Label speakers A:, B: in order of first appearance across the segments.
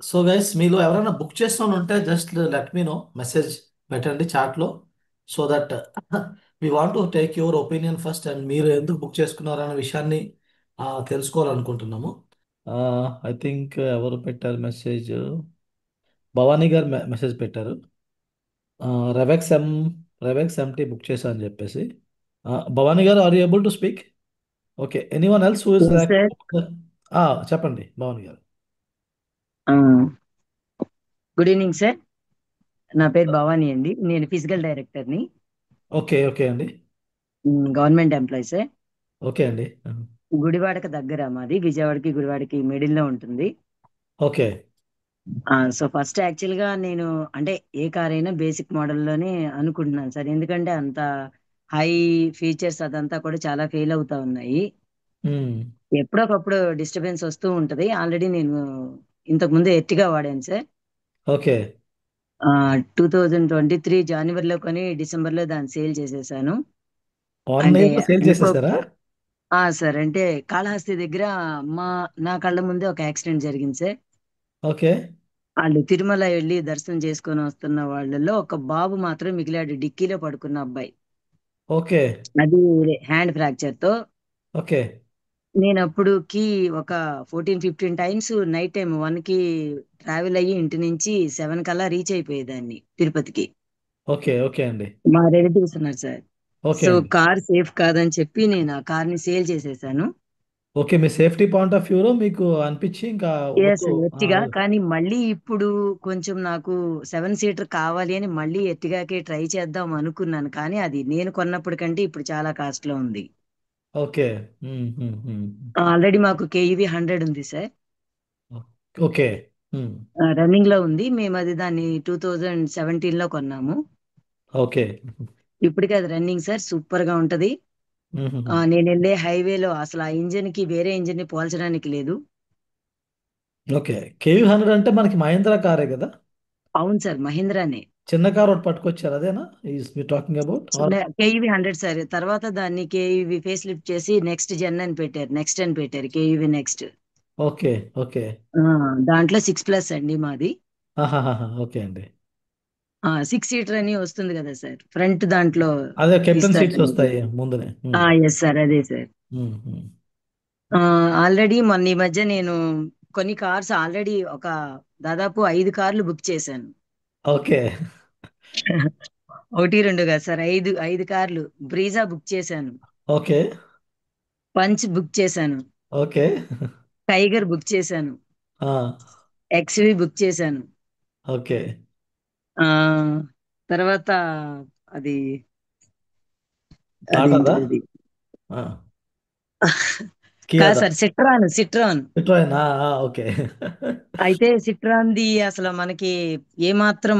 A: So guys మీలో ఎవరైనా book చేస్తాను ఉంటే just let me know message పెట్టండి చాట్లో so that we want to take your opinion first and మీరు ఎందుకు బుక్ చేసుకున్నారనే విషయాన్ని తెలుసుకోవాలనుకుంటున్నాము. ఐ థింక్ ఎవరు పెట్టారు మెసేజ్? భవానీ గారు మెసేజ్ పెట్టారు. రెవెక్స్ ఎం రెవెక్స్ ఎంటీ బుక్ చేశా అని చెప్పేసి. భవానీ గారు are you able to speak? Okay, anyone else who is
B: ఎస్
A: లైక్?
B: సార్.
A: చెప్పండి భవానీ గారు.
B: Good evening sir. నా పేరు భవానీ అండి. నేను ఫిజికల్ డైరెక్టర్ని.
A: ఓకే ఓకే అండి.
B: Government employee sir.
A: ఓకే అండి.
B: గుడివాడకి దగ్గర మాది. విజయవాడకి గుడివాడకి మిడిల్లో ఉంటుంది.
A: ఓకే.
B: సో ఫస్ట్ యాక్చువల్గా నేను అంటే ఏ కార్ అయినా బేసిక్ మోడల్లోనే అనుకుంటున్నాను సార్. ఎందుకంటే అంత హై ఫీచర్స్ అదంతా కూడా చాలా ఫెయిల్ అవుతా ఉన్నాయి.
A: మ్మ్.
B: ఎప్పుడొకప్పుడు డిస్టర్బెన్స్ వస్తూ ఉంటది. ఆల్రెడీ నేను ఇంతకు ముందు ఎర్టిగా వాడాను సార్.
A: ఓకే.
B: 2023 జనవరిలో కొని డిసెంబర్లో దాన్ని సేల్ చేసేసాను.
A: వన్
B: అంటే
A: ఇయర్ సేల్
B: అనుకో
A: చేసేసారా?
B: సార్ అంటే కాళహస్తి దగ్గర మా నా కళ్ళ ముందే ఒక యాక్సిడెంట్ జరిగింది సార్.
A: ఓకే.
B: వాళ్ళు తిరుమల వెళ్ళి దర్శనం చేసుకొని వస్తున్న వాళ్ళలో ఒక బాబు మాత్రం మిగిలాడు, డిక్కీలో పడుకున్న అబ్బాయి.
A: ఓకే.
B: అది హ్యాండ్ ఫ్రాక్చర్ తో.
A: ఓకే.
B: నేను అప్పుడుకి ఒక 14-15 టైమ్స్ నైట్ టైం 1కి ట్రావెల్ అయ్యి ఇంటి నుంచి 7 కల్లా రీచ్ అయిపోయేదాన్ని తిరుపతికి.
A: ఓకే. ఓకే అండి.
B: మా రిలేటివ్స్ ఉన్నారు సార్.
A: ఓకే
B: సో
A: అండి.
B: కార్ సేఫ్ కాదని చెప్పి నేను ఆ కార్ ని సేల్ చేసేసాను.
A: Okay, me safety point of వ్యూలో మీకు అనిపించి ఇంకా
B: ఎస్
A: వద్దు.
B: ఎర్టిగా, కానీ మళ్ళీ ఇప్పుడు కొంచెం నాకు 7 సీటర్ కావాలి అని మళ్ళీ ఎర్టిగాకే ట్రై చేద్దాం అనుకున్నాను, కానీ అది నేను కొన్నప్పటికంటే ఇప్పుడు చాలా కాస్ట్ లో ఉంది.
A: ఓకే. మ్మ్, మ్మ్, మ్మ్.
B: ఆల్రెడీ మాకు కేఈవి 100 ఉంది సార్.
A: ఓకే. మ్మ్.
B: రన్నింగ్ లో ఉంది. మేము అది దాన్ని 2017లో కొన్నాము.
A: ఓకే.
B: ఇప్పటికీ అది రన్నింగ్ సార్, సూపర్ గా ఉంటది.
A: మ్మ్, మ్మ్.
B: నేను వెళ్ళే హైవేలో అసలు ఆ ఇంజిన్ కి వేరే ఇంజిన్ ని పోల్చడానికి లేదు.
A: ఓకే. కేయూ 100 అంటే మనకి మహేంద్ర కారే కదా?
B: అవును సార్, మహీంద్రానే.
A: చిన్న కార్ ఒకటి పట్టుకొచ్చారు అదేనా ఈస్ మీ టాకింగ్ అబౌట్ ఆర్?
B: KEV 100 sir. తర్వాత దాన్ని కేఈవి ఫేస్ లిఫ్ట్ చేసి నెక్స్ట్ జెన్ అని పెట్టారు, నెక్స్ట్ అని పెట్టారు, కేఈవి నెక్స్ట్.
A: ఓకే. ఓకే.
B: దాంట్లో 6+ అండి మాది.
A: ఆహాహా, ఓకే అండి.
B: 6 సీటర్ అని వస్తుంది కదా సార్, ఫ్రంట్ దాంట్లో
A: అదే కెప్టెన్
B: ఇస్తారు
A: సీట్స్
B: మనకి.
A: వస్తాయి ముందునే. మ్మ్.
B: ఎస్ సార్, అదే సార్.
A: మ్మ్, మ్మ్.
B: ఆల్రెడీ మొన్న ఈ మధ్య నేను కొన్ని కార్స్ ఆల్రెడీ ఒక దాదాపు 5 కార్లు బుక్ చేశాను.
A: ఓకే.
B: ఒకటి రెండు కాదు సార్, ఐదు ఐదు కార్లు. బ్రీజా బుక్ చేశాను,
A: ఓకే.
B: పంచ్ బుక్ చేశాను,
A: ఓకే.
B: టైగర్ బుక్ చేశాను,
A: ఆ,
B: ఎక్స్వి బుక్ చేశాను.
A: ఓకే.
B: ఆ తర్వాత అది
A: టాటాదా?
B: అదేంటిది అది
A: ఆ,
B: కాదు
A: కియాదా?
B: Sir, Citroen Citroen.
A: Citroen. Okay.
B: అయితే సిట్రాన్ది అసలు మనకి ఏమాత్రం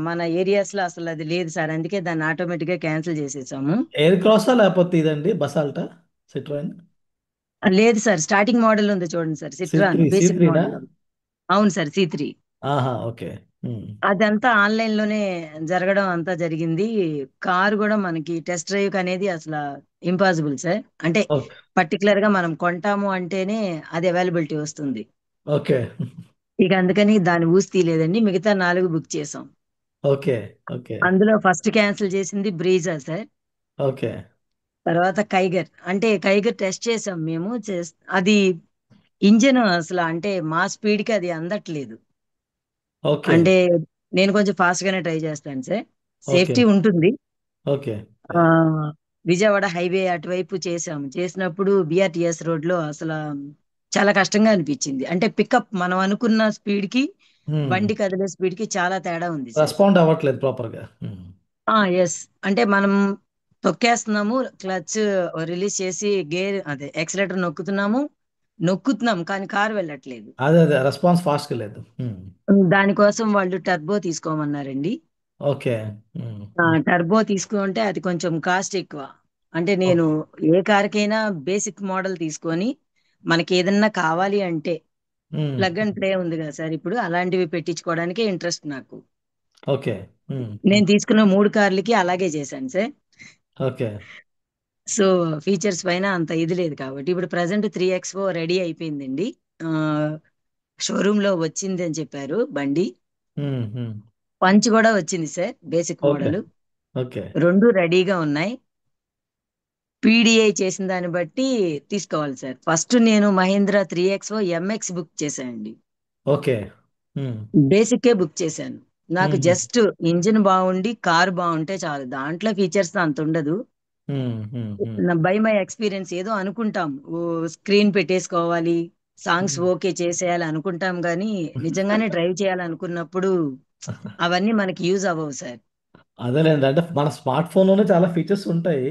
B: మన ఏరియాస్ లో అసలు అది లేదు సార్. అందుకే దాన్ని ఆటోమేటిక్ గా క్యాన్సిల్ చేసేసాము.
A: ఎయిర్ క్రాసా లేకపోతే ఇదండి బసాల్టా? సిట్రోయన్
B: లేదు సార్, స్టార్టింగ్ మోడల్ ఉంది చూడండి sir,
A: C
B: Citroen
A: three C
B: basic
A: త్రీనా?
B: మోడల్. అవును సార్, C3.
A: ఆహా, ఓకే. ఉమ్.
B: అదంతా ఆన్లైన్ లోనే జరగడం అంతా జరిగింది. కారు కూడా మనకి టెస్ట్ డ్రైవ్ అనేది అసలు ఇంపాసిబుల్ సార్. అంటే
A: ఓకే.
B: పర్టికులర్ గా మనం కొంటాము అంటేనే అది అవైలబిలిటీ వస్తుంది.
A: ఓకే.
B: ఇక అందుకని దాన్ని ఊసి తీయలేదండి. మిగతా 4 బుక్ చేసాం.
A: ఓకే. ఓకే.
B: అందులో ఫస్ట్ క్యాన్సిల్ చేసింది బ్రీజా సార్.
A: ఓకే.
B: తర్వాత కైగర్. అంటే కైగర్ టెస్ట్ చేసాం మేము. అది ఇంజన్ అసలు అంటే మా స్పీడ్ కి అది అందట్లేదు.
A: ఓకే.
B: అంటే నేను కొంచెం ఫాస్ట్ గానే ట్రై చేస్తాను సార్.
A: ఓకే.
B: సేఫ్టీ ఉంటుంది.
A: ఓకే.
B: ఆ విజయవాడ హైవే అటువైపు చేసాము. చేసినప్పుడు బిఆర్టీఎస్ రోడ్ లో అసలు చాలా కష్టంగా అనిపించింది. అంటే పికప్ మనం అనుకున్న స్పీడ్ కి బండి కదిలే స్పీడ్ కి చాలా తేడా ఉంది సార్.
A: రెస్పాండ్ అవ్వట్లేదు ప్రాపర్గా.
B: ఎస్. అంటే మనం తొక్కేస్తున్నాము, క్లచ్ రిలీజ్ చేసి గేర్ అదే యాక్సిలేటర్ నొక్కుతున్నాము, కానీ కారు వెళ్ళట్లేదు.
A: అదే అదే రెస్పాన్స్ ఫాస్ట్గా లేదు.
B: దానికోసం వాళ్ళు టర్బో తీసుకోమన్నారండి.
A: ఓకే.
B: టర్బో తీసుకుంటే అది కొంచెం కాస్ట్ ఎక్కువ. అంటే నేను ఏ కార్కైనా బేసిక్ మోడల్ తీసుకొని మనకి ఏదన్నా కావాలి అంటే ప్లగ్ అండ్ ప్లే ఉంది కదా సార్, ఇప్పుడు అలాంటివి పెట్టించుకోవడానికే ఇంట్రెస్ట్ నాకు.
A: ఓకే.
B: నేను తీసుకున్న 3 కార్లకి అలాగే చేశాను సార్.
A: ఓకే.
B: సో ఫీచర్స్ పైన అంత ఇది లేదు కాబట్టి ఇప్పుడు ప్రజెంట్ 3XO రెడీ అయిపోయిందండి. షోరూమ్ లో వచ్చింది అని చెప్పారు బండి.
A: హ్మ్. హ్మ్.
B: పంచ్ కూడా వచ్చింది sir, basic
A: okay.
B: Model.
A: Okay.
B: రెండు రెడీగా ఉన్నాయి. పీడిఐ చేసిన దాన్ని బట్టి తీసుకోవాలి సార్. ఫస్ట్ నేను మహీంద్రా 3XO ఎంఎక్స్ బుక్ చేశానండి.
A: ఓకే. హ్మ్.
B: బేసికే బుక్ చేశాను. నాకు
A: హ్మ్.
B: జస్ట్ ఇంజిన్ బాగుండి కారు బాగుంటే చాలు, దాంట్లో ఫీచర్స్ అంత ఉండదు.
A: హ్మ్. హ్మ్. హ్మ్.
B: బై మై ఎక్స్పీరియన్స్ ఏదో అనుకుంటాం, ఓ స్క్రీన్ పెట్టేసుకోవాలి, సాంగ్స్
A: హ్మ్.
B: ఓకే చేసేయాలి అనుకుంటాం కానీ నిజంగానే డ్రైవ్ చేయాలనుకున్నప్పుడు అవన్నీ మనకి యూజ్ అవ్వవు సార్.
A: అదేలేండి. అంటే మన స్మార్ట్ ఫోన్‌లోనే చాలా ఫీచర్స్ ఉంటాయి.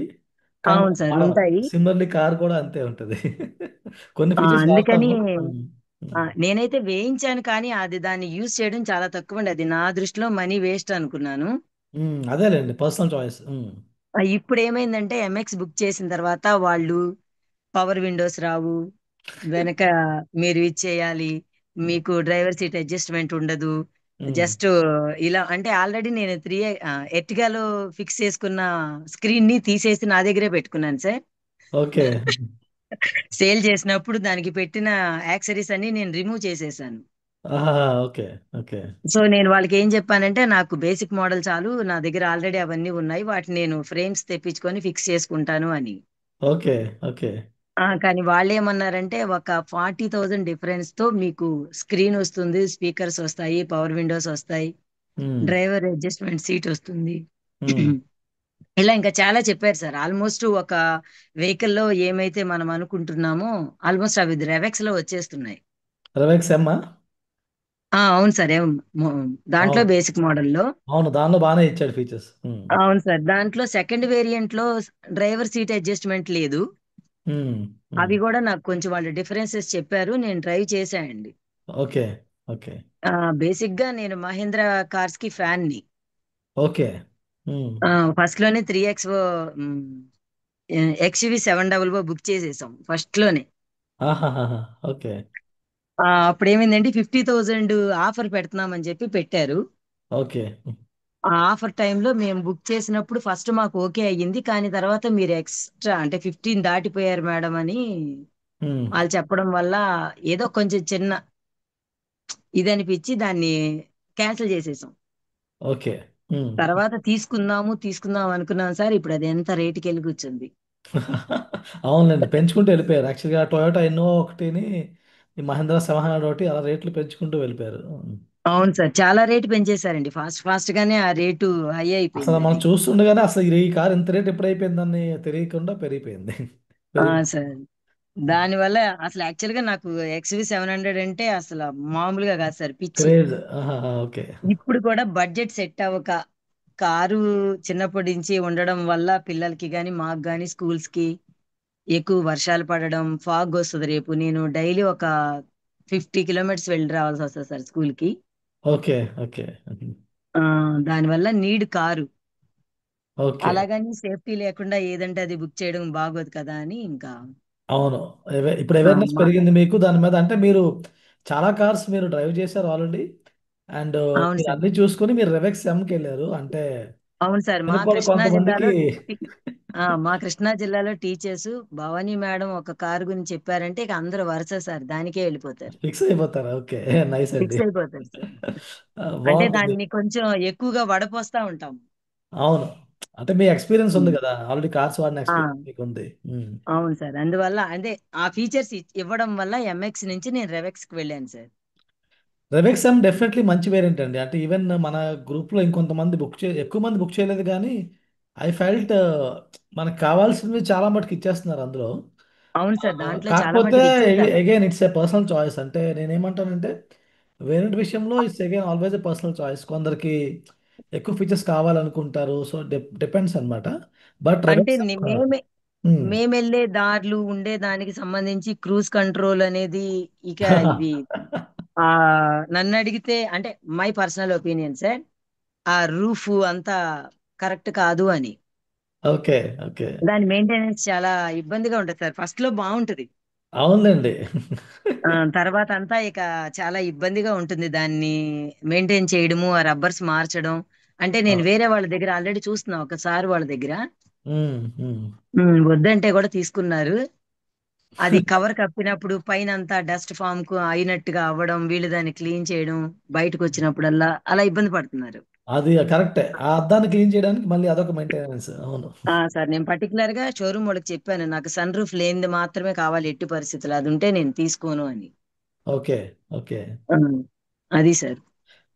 A: కానీ
B: అవును
A: మనం
B: సార్,
A: వాడం.
B: ఉంటాయి.
A: సిమిలర్‌లీ కార్ కూడా అంతే ఉంటది. కొన్ని ఫీచర్స్
B: అందుకని
A: వాడతాము. హ్మ్. హ్మ్.
B: నేనైతే వేయించాను కానీ అది దాన్ని యూజ్ చేయడం చాలా తక్కువ అండి. అది నా దృష్టిలో మనీ వేస్ట్ అనుకున్నాను.
A: హ్మ్. అదేలెండి. Personal choice. హ్మ్.
B: ఇప్పుడు ఏమైందంటే ఎంఎక్స్ బుక్ చేసిన తర్వాత వాళ్ళు పవర్ విండోస్ రావు, వెనక మీరు ఇచ్చేయాలి, మీకు డ్రైవర్ సీట్ అడ్జస్ట్మెంట్ ఉండదు.
A: హ్మ్.
B: జస్ట్ ఇలా అంటే ఆల్రెడీ నేను ఎర్టిగాలో ఫిక్స్ చేసుకున్న స్క్రీన్ ని తీసేసి నా దగ్గరే పెట్టుకున్నాను సార్.
A: ఓకే.
B: సేల్ చేసినప్పుడు దానికి పెట్టిన యాక్సరీస్ అన్ని నేను రిమూవ్ చేసేసాను.
A: ఆహాహా! ఓకే. ఓకే.
B: సో నేను వాళ్ళకి ఏం చెప్పానంటే నాకు బేసిక్ మోడల్ చాలు, నా దగ్గర ఆల్రెడీ అవన్నీ ఉన్నాయి, వాటిని నేను ఫ్రేమ్స్ తెప్పించుకొని ఫిక్స్ చేసుకుంటాను అని.
A: ఓకే. ఓకే.
B: కానీ వాళ్ళు ఏమన్నారంటే ఒక 40,000 డిఫరెన్స్ తో మీకు స్క్రీన్ వస్తుంది, స్పీకర్స్ వస్తాయి, పవర్ విండోస్ వస్తాయి,
A: హ్మ్.
B: డ్రైవర్ అడ్జస్ట్మెంట్ సీట్ వస్తుంది.
A: హ్మ్.
B: ఇలా ఇంకా చాలా చెప్పారు సార్. ఆల్మోస్ట్ ఒక వెహికల్ లో ఏమైతే మనం అనుకుంటున్నామో ఆల్మోస్ట్ అవి రెవెక్స్ లో వచ్చేస్తున్నాయి.
A: రెవెక్స్ ఎమ్మా?
B: అవును సార్. దాంట్లో
A: అవును.
B: బేసిక్ మోడల్లో.
A: అవును. దానిలో బానే ఇచ్చాడు ఫీచర్స్. హ్మ్.
B: అవును సార్, దాంట్లో సెకండ్ వేరియంట్ లో డ్రైవర్ సీట్ అడ్జస్ట్మెంట్ లేదు.
A: హ్మ్. హ్మ్.
B: అవి కూడా నాకు కొంచెం వాళ్ళు డిఫరెన్సెస్ చెప్పారు, నేను డ్రైవ్ చేశానండి.
A: ఓకే. ఓకే.
B: బేసిక్ గా నేను మహేంద్ర కార్స్ కి ఫ్యాన్ ని.
A: ఓకే. హ్మ్.
B: ఫస్ట్ లోనే 3X XUV 700 బుక్ చేసేసాం ఫస్ట్ లోనే.
A: ఆహాహాహా! ఓకే.
B: అప్పుడు ఏమైందంటే 50,000 ఆఫర్ పెడుతున్నామని చెప్పి పెట్టారు.
A: ఓకే.
B: ఆ ఆఫర్ టైంలో మేము బుక్ చేసినప్పుడు ఫస్ట్ మాకు ఓకే అయ్యింది, కానీ తర్వాత మీరు ఎక్స్ట్రా అంటే 15 దాటిపోయారు మేడం అని
A: హ్మ్.
B: వాళ్ళు చెప్పడం వల్ల ఏదో కొంచెం చిన్న ఇది అనిపించి దాన్ని క్యాన్సిల్ చేసేసాం.
A: ఓకే. హ్మ్.
B: తర్వాత తీసుకుందాము తీసుకుందాం అనుకున్నాం సార్, ఇప్పుడు అది ఎంత రేటుకి వెళ్ళి కూర్చుంది.
A: అవునులెండి. పెంచుకుంటూ వెళ్ళిపోయారు. యాక్చువల్‌గా టొయోటా ఇన్నోవా ఒకటిని, ఈ మహీంద్రా 700 ఒకటి అలా రేట్లు పెంచుకుంటూ వెళ్ళిపోయారు. హ్మ్.
B: అవును సార్, చాలా రేటు పెంచేశారండి, ఫాస్ట్ ఫాస్ట్ గానే ఆ రేటు హై
A: అసలు
B: అయిపోయింది
A: మనం
B: అది.
A: చూస్తుండగానే అసలు ఈ కార్ ఇంత రేట్ ఎప్పుడైపోయిందని తెలియకుండా పెరిగిపోయింది.
B: సార్
A: హ్మ్.
B: దానివల్ల అసలు యాక్చువల్ గా నాకు XV 700 అంటే అసలు మామూలుగా కాదు సార్, పిచ్చి.
A: క్రేజ్. ఆహాహా! ఓకే.
B: ఇప్పుడు కూడా బడ్జెట్ సెట్ అవ్వక, కారు చిన్నప్పటి నుంచి ఉండడం వల్ల పిల్లలకి గాని మాకు గాని స్కూల్స్ కి ఎక్కువ వర్షాలు పడడం, ఫాగ్ వస్తుంది, రేపు నేను డైలీ ఒక 50 కిలోమీటర్స్ వెళ్ళి రావాల్సి వస్తుంది సార్ స్కూల్ కి.
A: ఓకే. ఓకే. హ్మ్.
B: ఆ దానివల్ల నీడ్ కారు.
A: ఓకే.
B: అలాగని సేఫ్టీ లేకుండా ఏదంటే అది బుక్ చేయడం బాగోదు కదా అని ఇంకా.
A: అవును. ఇప్పుడు
B: ఆ,
A: అవేర్‌నెస్
B: మా
A: పెరిగింది మీకు దాని మీద. అంటే మీరు చాలా కార్స్ మీరు డ్రైవ్ చేశారు ఆల్రెడీ. అండ్
B: అవును
A: మీరు
B: సార్.
A: అన్నీ చూసుకొని మీరు రెవెక్స్ ఎమ్‌కెళ్లారు. అంటే
B: అవును సార్, మా
A: వెనుకోల
B: కృష్ణా
A: కొంతమందికి
B: జిల్లాలో మా కృష్ణా జిల్లాలో టీచర్స్ భవానీ మేడం ఒక కారు గురించి చెప్పారంటే ఇక అందరూ వరుస సార్ దానికే వెళ్ళిపోతారు.
A: ఫిక్స్ అయిపోతారా? ఓకే. నైస్ అండి.
B: ఫిక్స్ అయిపోతారు సార్. అంటే
A: బావుంటుంది.
B: దాన్ని కొంచెం ఎక్కువగా వడపోస్తా ఉంటాం.
A: అవును. అంటే మీ ఎక్స్‌పీరియన్స్ ఉంది
B: ఉమ్.
A: గదా! ఆల్రెడీ కార్స్ వాడిన
B: ఆ
A: ఎక్స్‌పీరియన్స్ మీకుంది. హ్మ్.
B: అవును సార్, అందువల్ల అంటే ఆ ఫీచర్స్ ఇవ్వడం వల్ల ఎంఎక్స్ నుంచి నేను రెవెక్స్ కి వెళ్ళాను సార్.
A: రెవెక్స్ ఎమ్ డెఫినెట్‌లీ మంచి వేరియంట్ అండి. అంటే ఈవెన్ మన గ్రూప్‌లో ఇంకొంతమంది ఎక్కువ మంది బుక్ చేయలేదు గానీ, ఐ ఫెల్ట్ మనకు కావాల్సినవి చాలా మటుకు ఇచ్చేస్తున్నారు అందులో.
B: అవును సార్, దాంట్లో చాలా
A: కాకపోతే
B: మటుకు ఇచ్చేసారు.
A: Again it's a personal choice. అంటే నేనేమంటానంటే, వేరియంట్ విషయంలో it's again always a personal choice. కొందరికి ఎక్కువ ఫీచర్స్ కావాలనుకుంటారు. సో, డిపెండ్స్ అన్నమాట. బట్
B: అంటే
A: రెవెక్స్ ఎమ్. హ్మ్.
B: మేమెళ్ళే దారులు ఉండే దానికి సంబంధించి క్రూజ్ కంట్రోల్ అనేది ఇక ఇవి ఆ నన్ను అడిగితే అంటే మై పర్సనల్ ఒపీనియన్ సార్, ఆ రూఫ్ అంతా కరెక్ట్ కాదు అని.
A: ఓకే. ఓకే.
B: దాని మెయింటెనెన్స్ చాలా ఇబ్బందిగా ఉంటుంది సార్, ఫస్ట్ లో బాగుంటది.
A: అవునులెండి.
B: తర్వాత అంతా ఇక చాలా ఇబ్బందిగా ఉంటుంది దాన్ని మెయింటైన్ చేయడము, ఆ రబ్బర్స్ మార్చడం. అంటే
A: ఆ!
B: నేను వేరే వాళ్ళ దగ్గర ఆల్రెడీ చూస్తున్నా ఒకసారి వాళ్ళ దగ్గర.
A: హ్మ్. హ్మ్.
B: వద్దంటే కూడా తీసుకున్నారు. అది కవర్ కప్పినప్పుడు పైన అంతా డస్ట్ ఫామ్ కు అయినట్టుగా అవ్వడం, వీళ్ళు దాన్ని క్లీన్ చేయడం, బయటకు వచ్చినప్పుడల్లా అలా ఇబ్బంది పడుతున్నారు.
A: అది కరెక్టే. ఆ అద్దాన్ని క్లీన్ చేయడానికి మళ్ళీ అదొక మెయింటెనెన్స్. అవును.
B: సార్ నేను పర్టికులర్ గా షోరూమ్ వాళ్ళకి చెప్పాను, నాకు సన్ రూఫ్ లేనిది మాత్రమే కావాలి ఎట్టి పరిస్థితులు, అది ఉంటే నేను తీసుకోను అని.
A: ఓకే. ఓకే.
B: ఆ, అది సార్.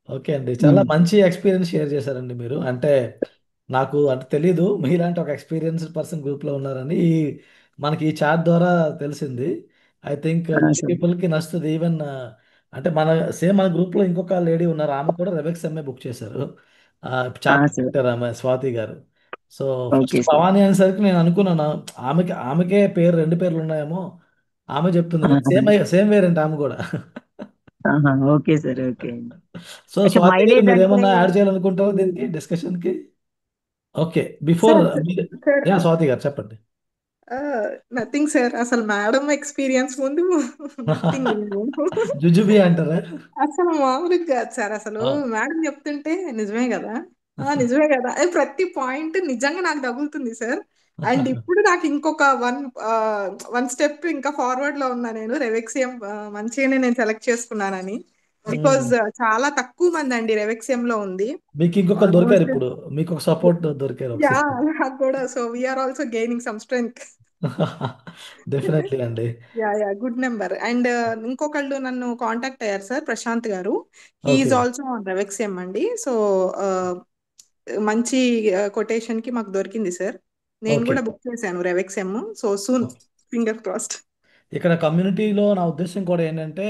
A: ఓకే అండి. చాలా
B: ఉమ్.
A: మంచి ఎక్స్‌పీరియన్స్ షేర్ చేశారండి మీరు. అంటే నాకు అంటే తెలీదు. మీలాంటి ఒక ఎక్స్‌పీరియన్స్‌డ్ పర్సన్ గ్రూప్‌లో ఉన్నారని మనకి ఈ చాట్ ద్వారా తెలిసింది. I think many
B: sir.
A: పీపుల్‌కి నచ్చుతది. ఈవెన్ అంటే మన గ్రూప్‌లో ఇంకొక లేడీ ఉన్నారు. ఆమె కూడా రెవెక్స్ ఎంఏ బుక్ చేశారు. చాట్‌లో
B: సార్.
A: పెట్టారు ఆమె స్వాతి గారు. So,
B: okay
A: first
B: sir.
A: Bhavani అనేసరికి నేను అనుకున్నాను ఆమెకే 2 పేర్లు ఉన్నాయేమో. ఆమె చెప్తుంది. కానీ
B: ఆహా.
A: సేమ్ వేరియంట్ ఆమె కూడా.
B: ఆహా, ఓకే సార్. ఓకే.
A: సో,
B: అయితే
A: స్వాతి గారు
B: మైలేజ్ అంటే
A: మీరేమన్నా యాడ్ చేయాలనుకుంటారా దీనికి డిస్కషన్‌కి? ఓకే. బిఫోర్
C: సార్
A: మీరు
C: సార్
A: స్వాతి గారు చెప్పండి.
C: Nothing sir. అసలు మేడం ఎక్స్పీరియన్స్ ముందు నథింగ్.
A: జుజుబి అంటారా?
C: అసలు మామూలుగా కాదు సార్. అసలు
A: అవును.
C: మేడం చెప్తుంటే నిజమే కదా, నిజమే కదా, అది ప్రతి పాయింట్ నిజంగా నాకు తగులుతుంది సార్. అండ్ ఇప్పుడు నాకు ఇంకొక వన్ స్టెప్ ఇంకా ఫార్వర్డ్ లో ఉన్నా నేను. రెవెక్సియం మంచిగానే నేను సెలెక్ట్ చేసుకున్నానని. బికాజ్
A: హ్మ్.
C: చాలా తక్కువ మంది అండి రెవెక్సియం లో ఉంది.
A: మీకు ఇంకొకరు దొరికారు
C: ఆల్మోస్ట్.
A: ఇప్పుడు. మీకు ఒక సపోర్ట్ దొరికారు ఒక
C: యా,
A: సిస్టర్.
C: నాకు కూడా. So we're also gaining some strength.
A: Definitely అండి.
C: Yeah, yeah, good number. And ఇంకొకళ్ళు నన్ను కాంటాక్ట్ అయ్యారు sir, Prashant garu. He's
A: okay.
C: Also on రెవెక్సియం అండి. సో మంచి కొటేషన్ కి మాకు దొరికింది సార్. నేను
A: ఓకే.
C: కూడా బుక్ చేశాను రెవెక్సియం. So soon, finger crossed.
A: ఇక్కడ కమ్యూనిటీలో నా ఉద్దేశం కూడా ఏంటంటే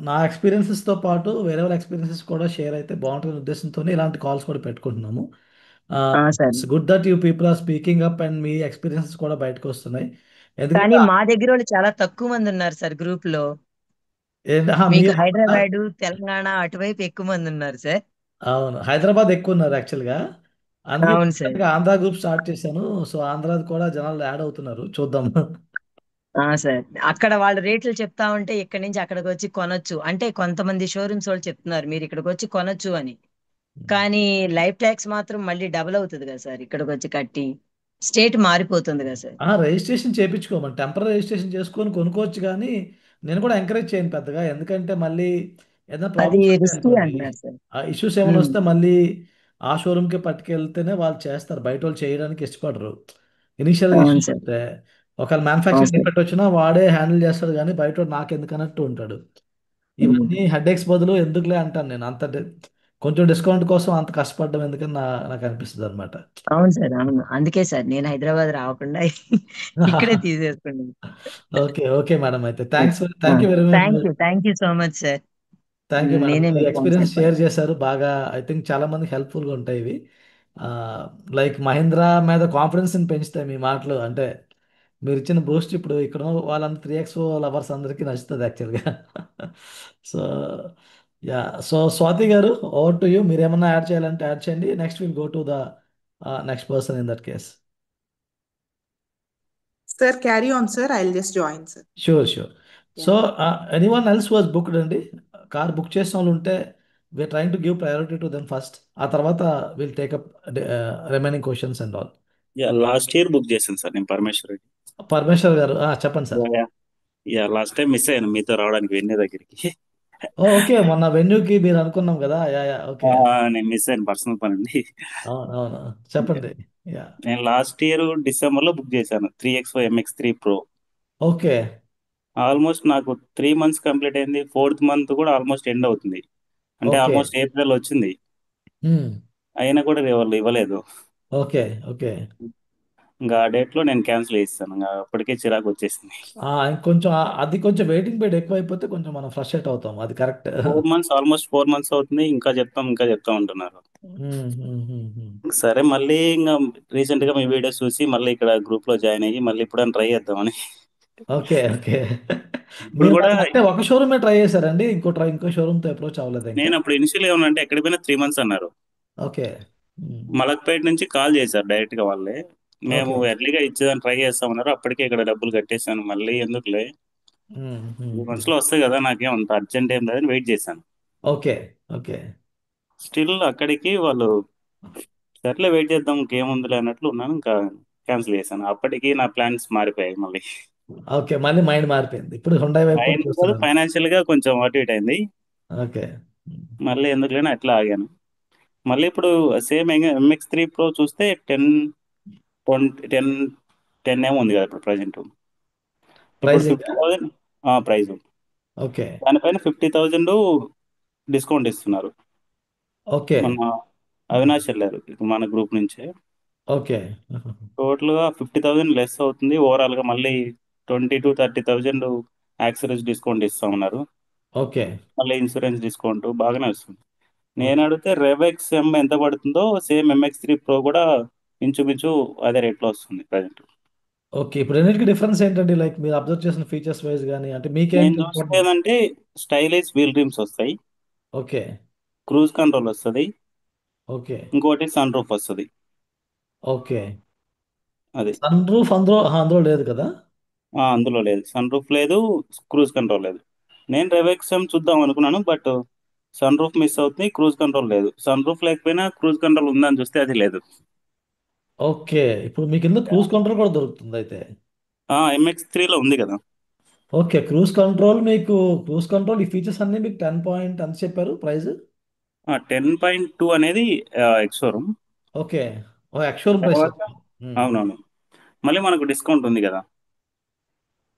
A: నా ఎక్స్పీరియన్సెస్తో పాటు వేరే వాళ్ళ ఎక్స్పీరియన్సెస్ కూడా షేర్ అయితే బాగుంటుంది ఉద్దేశంతోనే ఇలాంటి కాల్స్ కూడా పెట్టుకుంటున్నాము.
B: Sir.
A: It's good that you people are speaking up and మీ ఎక్స్పీరియన్సెస్ కూడా బయటకు వస్తున్నాయి.
B: కానీ
A: ఎందుకంటే
B: మా దగ్గర వాళ్ళు చాలా తక్కువ మంది ఉన్నారు సార్ గ్రూప్ లో. మీకు
A: మీరు
B: హైదరాబాదు, తెలంగాణ అటువైపు ఎక్కువ మంది ఉన్నారు సార్.
A: అవును. హైదరాబాద్ ఎక్కువున్నారు యాక్చువల్‌గా. అందుకే
B: అవును సార్.
A: రీసెంట్‌గా ఆంధ్ర గ్రూప్ స్టార్ట్ చేశాను. సో, ఆంధ్రాది కూడా జనాలు యాడ్ అవుతున్నారు. చూద్దాం.
B: సార్, అక్కడ వాళ్ళు రేట్లు చెప్తా ఉంటే ఇక్కడి నుంచి అక్కడికి వచ్చి కొనొచ్చు అంటే, కొంతమంది షోరూమ్స్ వాళ్ళు చెప్తున్నారు మీరు ఇక్కడికి వచ్చి కొనొచ్చు అని. కానీ లైఫ్ ట్యాక్స్ మాత్రం మళ్ళీ డబుల్ అవుతుంది కదా సార్, ఇక్కడికి వచ్చి కట్టి స్టేట్ మారిపోతుంది కదా సార్.
A: రిజిస్ట్రేషన్ చేపించుకోమని టెంపరరీ రిజిస్ట్రేషన్ చేసుకొని కొనుక్కోవచ్చు గానీ, నేను కూడా ఎంకరేజ్ చేయను పెద్దగా. ఎందుకంటే మళ్ళీ ఏదైనా
B: అది
A: ప్రాబ్లమ్స్
B: రిస్కీ
A: వచ్చాయనుకోండి,
B: అంటున్నారు సార్.
A: ఆ ఇష్యూస్ ఏమైనా
B: ఉమ్.
A: వస్తే మళ్ళీ ఆ షోరూమ్‌కే పట్టుకెళ్తేనే వాళ్ళు చేస్తారు. బయటోళ్ళు చేయడానికి ఇష్టపడరు. ఇనీషియల్‌గా
B: అవును
A: ఇష్యూస్
B: సార్.
A: వస్తే ఒకవేళ
B: అవును
A: మ్యానుఫ్యాక్చరింగ్
B: సార్.
A: డిఫెక్ట్ వచ్చినా వాడే హ్యాండిల్ చేస్తాడు గానీ, బయటోడు నాకెందుకన్నట్టు ఉంటాడు.
B: ఉమ్.
A: ఇవన్నీ హెడేక్స్ బదులు ఎందుకులే అంటాను నేను. కొంచెం డిస్కౌంట్ కోసం అంత కష్టపడడం ఎందుకని నాకు అనిపిస్తదనమాట.
B: అవును సార్. అవును, అందుకే సార్ నేను హైదరాబాద్ రాకుండా ఇక్కడే తీసేసుకున్నాను.
A: ఓకే. ఓకే మేడం అయితే. Thank you very much.
B: Thank you so much sir.
A: Thank you madam.
B: నేనే
A: మీ
B: మీకు థ్యాంక్స్
A: ఎక్స్‌పీరియన్స్
B: చెప్పాలి.
A: షేర్ చేశారు. బాగా ఐ థింక్ చాలా మందికి హెల్ప్‌ఫుల్‌గా ఉంటాయి ఇవి. లైక్ మహీంద్రా మీద కాన్ఫిడెన్స్‌ని పెంచుతాయి మీ మాటలు. అంటే మీరిచ్చిన బూస్ట్ ఇప్పుడు ఇక్కడున్న వాళ్ళందరూ 3XO లవర్స్ అందరికీ నచ్చుతది యాక్చువల్‌గా. సో, సో స్వాతి గారు ఓవర్ టు యూ. మీరేమన్నా యాడ్ చేయాలంటే యాడ్ చేయండి. Next will go to the next person in that case.
C: Sir carry on sir, I will just join sir.
A: Sure. Sure. So,
C: yeah.
A: Anyone else was booked అండి? Car book చేసిన వాళ్ళు ఉంటే we're trying to give priority to them first. ఆ తర్వాత will take up remaining questions and all.
D: Yeah last year book చేశాను sir నేను పరమేశ్వర్ రెడ్డి.
A: పరమేశ్వర్ గారు చెప్పండి sir.
D: Yeah yeah. Yeah last time miss అయ్యాను మీతో రావడానికి వెన్నే దగ్గరికి.
A: ఓకే. మొన్న వెన్యూకి మీరు అనుకున్నాం కదా! ఓకే.
D: నేను మిస్ అయ్యాను పర్సనల్ పని అండి.
A: అవును. అవును. చెప్పండి. యా.
D: నేను లాస్ట్ ఇయర్ డిసెంబర్ లో బుక్ చేశాను 3XO MX3 Pro.
A: Okay.
D: Almost నాకు 3 months కంప్లీట్ అయింది. ఫోర్త్ మంత్ కూడా ఆల్మోస్ట్ ఎండ్ అవుతుంది. అంటే
A: ఓకే.
D: ఆల్మోస్ట్ ఏప్రిల్ వచ్చింది.
A: హ్మ్.
D: అయినా కూడా వాళ్ళు ఇవ్వలేదు.
A: ఓకే. ఓకే.
D: ఇంకా ఆ డేట్ లో నేను క్యాన్సిల్ చేస్తాను. ఇంకా అప్పటికే చిరాకు వచ్చేసింది.
A: ఇంకొంచెం అది కొంచెం వెయిటింగ్ పీరియడ్ ఎక్కువైపోతే కొంచెం మనం ఫ్రస్ట్రేట్ అవుతాం. అది కరెక్ట్.
D: 4 months ఆల్మోస్ట్ 4 months అవుతుంది. ఇంకా చెప్తాం అంటున్నారు.
A: హ్మ్. హ్మ్. హ్మ్. హ్మ్.
D: సరే మళ్ళీ ఇంకా రీసెంట్ గా మీ వీడియోస్ చూసి మళ్ళీ ఇక్కడ గ్రూప్ లో జాయిన్ అయ్యి మళ్ళీ ఇప్పుడు ట్రై చేద్దామని.
A: ఓకే. ఓకే.
D: ఇప్పుడు
A: మీరు
D: కూడా
A: అంటే ఒక షోరూమే ట్రై చేశారండి? ఇంకో షోరూమ్‌తో అప్రోచ్ అవ్వలేదా ఇంకా?
D: నేను అప్పుడు ఇనిషియల్ ఏమన్నా ఎక్కడికి పోయినా 3 months అన్నారు.
A: ఓకే. హ్మ్.
D: మలక్పేట నుంచి కాల్ చేశారు డైరెక్ట్ గా వాళ్ళే. మేము
A: ఓకే.
D: ఎర్లీగా ఇచ్చేదాన్ని ట్రై చేస్తామన్నారు. అప్పటికే ఇక్కడ డబ్బులు కట్టేశాను. మళ్ళీ ఎందుకులే
A: హ్మ్. హ్మ్.
D: 3 months
A: హ్మ్.
D: లో వస్తాయి కదా, నాకేం అంత అర్జెంట్ ఏం లేదని వెయిట్ చేశాను.
A: ఓకే. ఓకే.
D: స్టిల్ అక్కడికి వాళ్ళు సర్లే వెయిట్ చేద్దాం ఇంకేముందిలే అన్నట్లు ఉన్నాను. ఇంకా క్యాన్సిల్ చేశాను. అప్పటికి నా ప్లాన్స్ మారిపోయాయి మళ్ళీ.
A: ఓకే. మళ్ళీ మైండ్ మారిపోయింది. ఇప్పుడు హుండాయ్ వైపు కూడా
D: మైండ్ కాదు,
A: చూస్తున్నారు.
D: ఫైనాన్షియల్ గా కొంచెం అటు ఇటు అయింది.
A: ఓకే.
D: మళ్ళీ ఎందుకులేని అట్లా ఆగాను. మళ్ళీ ఇప్పుడు సేమ్ MX3 Pro చూస్తే 10 10 ఏమో ఉంది కదా ఇప్పుడు ప్రజెంట్. ఇప్పుడు
A: ప్రైజింగా?
D: 50,000 ప్రైస్.
A: ఓకే.
D: దానిపైన 50,000 డిస్కౌంట్ ఇస్తున్నారు.
A: ఓకే.
D: మన అవినాష్ వెళ్ళారు ఇప్పుడు మన గ్రూప్ నుంచే.
A: ఓకే.
D: టోటల్ గా 50,000 లెస్ అవుతుంది ఓవరాల్ గా. మళ్ళీ 20,000 to 30,000 యాక్సరీస్ డిస్కౌంట్ ఇస్తామన్నారు.
A: ఓకే.
D: మళ్ళీ ఇన్సూరెన్స్ డిస్కౌంట్ బాగానే వస్తుంది. నేను
A: ఓకే.
D: అడిగితే రెవెక్స్ ఎం ఎంత పడుతుందో సేమ్ MX3 Pro కూడా ఇంచుమించు అదే రేట్లో వస్తుంది ప్రజెంట్.
A: ఓకే. ఇప్పుడు రెండిటికి డిఫరెన్స్ ఏంటండి? లైక్ మీరు అబ్జర్వ్ చేసిన ఫీచర్స్ వైస్ గాని అంటే
D: నేను
A: మీకేంటి
D: చూస్తే
A: ఇంపార్టెంట్?
D: ఏంటంటే స్టైలిష్ వీల్ రిమ్స్ వస్తాయి,
A: ఓకే.
D: క్రూజ్ కంట్రోల్ వస్తుంది,
A: ఓకే.
D: ఇంకోటి సన్ రూఫ్ వస్తుంది.
A: ఓకే.
D: అది
A: సన్ రూఫ్ అందులో లేదు కదా?
D: అందులో లేదు, సన్ రూఫ్ లేదు, క్రూజ్ కంట్రోల్ లేదు. నేను రెవెక్స్ ఎం చూద్దాం అనుకున్నాను, బట్ సన్ రూఫ్ మిస్ అవుతుంది, క్రూజ్ కంట్రోల్ లేదు. సన్ రూఫ్ లేకపోయినా క్రూజ్ కంట్రోల్ ఉందని చూస్తే అది లేదు.
A: ఓకే. ఇప్పుడు మీకు ఇందులో క్రూజ్ కంట్రోల్ కూడా దొరుకుతుంది అయితే.
D: MX3లో ఉంది కదా.
A: ఓకే. క్రూజ్ కంట్రోల్ ఈ ఫీచర్స్ అన్ని మీకు 10 పాయింట్ ఎంత చెప్పారు ప్రైస్?
D: 10.2 అనేది ఎక్స్షోరూమ్.
A: ఓకే. ఓ ఎక్స్‌షోరూమ్ ప్రైస్
D: తర్వాత
A: చెప్తున్నారు. హ్మ్.
D: అవునవును, మళ్ళీ మనకు డిస్కౌంట్ ఉంది కదా.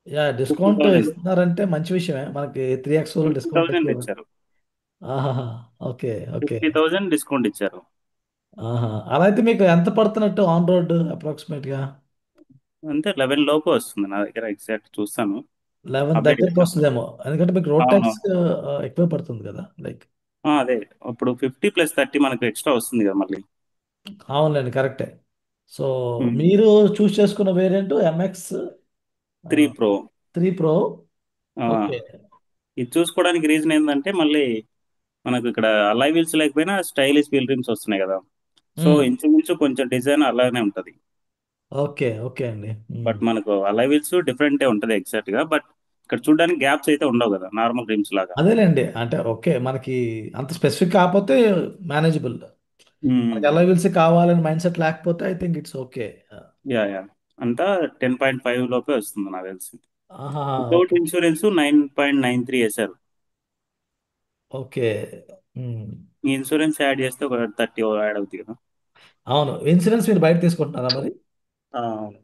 A: యాహ్!
D: ఫిఫ్టీ
A: డిస్కౌంట్
D: థౌజండ్
A: ఇస్తున్నారంటే మంచి విషయమే. మనకి 3x వరకు
D: ఫిఫ్టీ
A: డిస్కౌంట్
D: థౌజండ్
A: ఎక్కువ.
D: ఇచ్చారు.
A: ఆహాహా! ఓకే. ఓకే.
D: 50,000 డిస్కౌంట్ ఇచ్చారు.
A: ఆహా! అలా అయితే మీకు ఎంత పడుతున్నట్టు ఆన్ రోడ్ అప్రాక్సిమేట్‌గా?
D: అంతే 11 లోపు వస్తుంది నా దగ్గర, ఎగ్జాక్ట్ చూస్తాను,
A: 11
D: అప్డేట్ ఇస్తాను.
A: దగ్గరకొస్తదేమో. ఎందుకంటే మీకు రోడ్ ట్యాక్స్
D: అవునవును.
A: ఎక్కువే పడుతుంది కదా! లైక్
D: అదే, ఇప్పుడు 50 + 30 మనకు ఎక్స్ట్రా వస్తుంది కదా మళ్ళీ.
A: అవునులెండి. కరెక్టే. సో,
D: ఉమ్.
A: మీరు చూజ్ చేసుకున్న వేరియంట్ ఎంఎక్స్
D: 3 Pro.
A: 3 ప్రో.
D: ఆ,
A: ఓకే.
D: ఇది చూసుకోవడానికి రీజన్ ఏంటంటే మళ్ళీ మనకు ఇక్కడ అలై వీల్స్ లేకపోయినా స్టైలిష్ వీల్ రిమ్స్ వస్తున్నాయి కదా. సో
A: హ్మ్.
D: ఇంచుమించు కొంచెం డిజైన్ అలానే ఉంటుంది.
A: ఓకే. ఓకే అండి. హ్మ్.
D: బట్ మనకు అలై వీల్స్ డిఫరెంటే ఉంటుంది ఎగ్జాక్ట్ గా. బట్ ఇక్కడ చూడడానికి గ్యాప్స్ అయితే ఉండవు కదా నార్మల్ రిమ్స్ లాగా.
A: అదేలెండి. అంటే ఓకే. మనకి అంత స్పెసిఫిక్ కాకపోతే మేనేజబుల్. మనకి
D: ఉమ్.
A: అలై వీల్సే కావాలని మైండ్‌సెట్ లేకపోతే I think it's okay.
D: Yeah yeah, అంతా 10.5 లోపే వస్తుంది నాకు తెలిసి.
A: ఆహాహా!
D: Without
A: okay.
D: ఇన్సూరెన్స్ 9.93 వేశారు.
A: ఓకే. హ్మ్.
D: ఈ ఇన్సూరెన్స్ యాడ్ చేస్తే ఒక 30 యాడ్ అవుతుంది కదా.
A: అవును. ఇన్సూరెన్స్ మీరు బయట తీసుకుంటున్నారా మరి?
D: అవును.